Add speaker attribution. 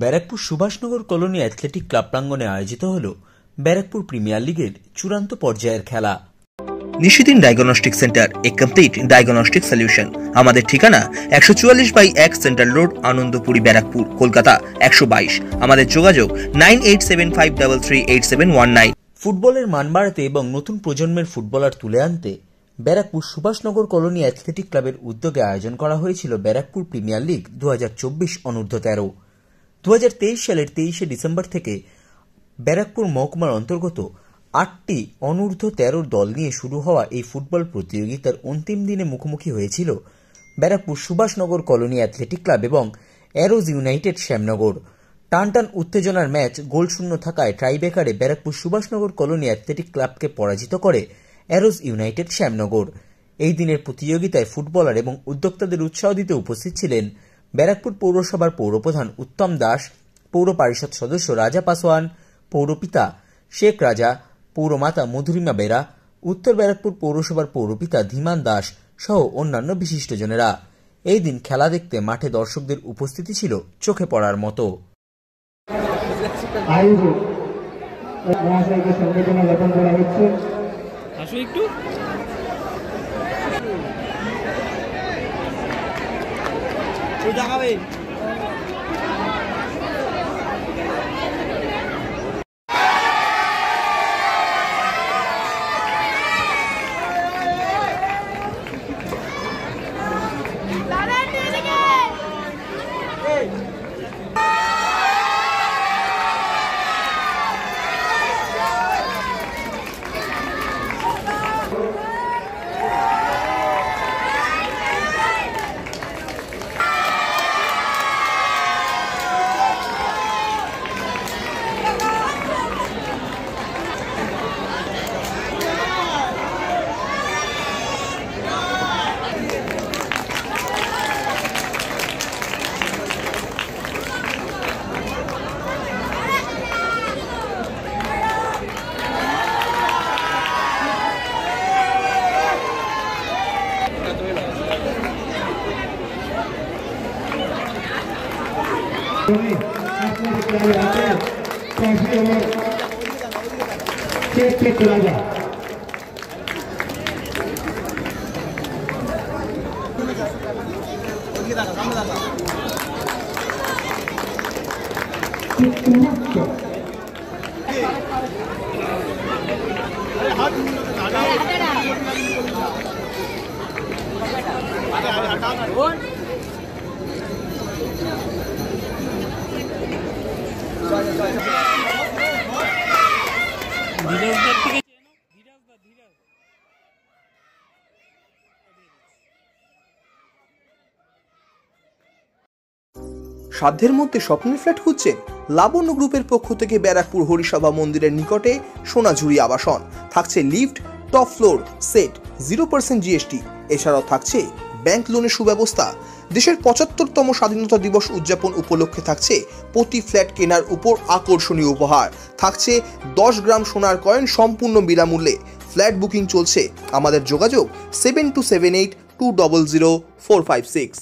Speaker 1: Barrackpore Subhashnagar colony athletic club প্রাঙ্গণে আয়োজিত হল ব্যারাকপুর প্রিমিয়ার লিগের চূড়ান্ত পর্যায়ের খেলা।
Speaker 2: নিশিদিন ডায়াগনস্টিক সেন্টার, এ কমপ্লিট ডায়াগনস্টিক সলিউশন। আমাদের ঠিকানা 144/1 সেন্ট্রাল রোড, আনন্দপুরি, ব্যারাকপুর, কলকাতা 122। আমাদের যোগাযোগ 9875338719।
Speaker 1: ফুটবলের মান বাড়াতে এবং নতুন প্রজন্মের ফুটবলার তুলে আনতে ব্যারাকপুর সুভাষনগর কলোনি অ্যাথলেটিক ক্লাবের উদ্যোগে আয়োজন করা হয়েছিল ব্যারাকপুর প্রিমিয়ার লিগ 2024 অনূর্ধ্ব-13। 2023 সালের 23শে ডিসেম্বর থেকে ব্যারাকপুর মহকুমার অন্তর্গত 8টি অনূর্ধ্ব-13 দল নিয়ে শুরু হওয়া এই ফুটবল প্রতিযোগিতার অন্তিম দিনে মুখোমুখি হয়েছিল Barrackpore Subhashnagar colony athletic club এবং অ্যারোজ ইউনাইটেড শ্যামনগর। টানটান উত্তেজনার ম্যাচ গোলশূন্য থাকায় টাইব্রেকারে ব্যারাকপুর সুভাষনগর কলোনি অ্যাথলেটিক ক্লাবকে পরাজিত করে অ্যারোজ ইউনাইটেড শ্যামনগর। এই দিনের প্রতিযোগিতায় ফুটবলার এবং উদ্যোক্তাদের উৎসাহ দিতে উপস্থিত ছিলেন ব্যারাকপুর পৌরসভার পৌরপ্রধান উত্তম দাস, পৌর পরিষদ সদস্য রাজা পাসওয়ান, পৌরপিতা শেখ রাজা, পৌরমাতা মধুরিমা বেরা, উত্তর ব্যারাকপুর পৌরসভার পৌরপিতা ধীমান দাস সহ অন্যান্য বিশিষ্টজনেরা। এই দিন খেলা দেখতে মাঠে দর্শকদের উপস্থিতি ছিল চোখে পড়ার মতো।
Speaker 2: সাধ্যের মধ্যে স্বপ্নের ফ্ল্যাট খুঁজছেন? লাবণ্য গ্রুপের পক্ষ থেকে ব্যারাকপুর হরিসভা মন্দিরের নিকটে সোনাঝুরি আবাসন। থাকছে lift, top floor, set, 0% GST। এছাড়াও থাকছে ব্যাংক লোনের সুব্যবস্থা। দেশের 75তম স্বাধীনতা দিবস উদযাপন উপলক্ষে থাকছে প্রতি ফ্ল্যাট কেনার উপর আকর্ষণীয় উপহার। থাকছে 10 গ্রাম সোনার কয়েন সম্পূর্ণ বিনামূল্যে। ফ্ল্যাট বুকিং চলছে। আমাদের যোগাযোগ 7278200456।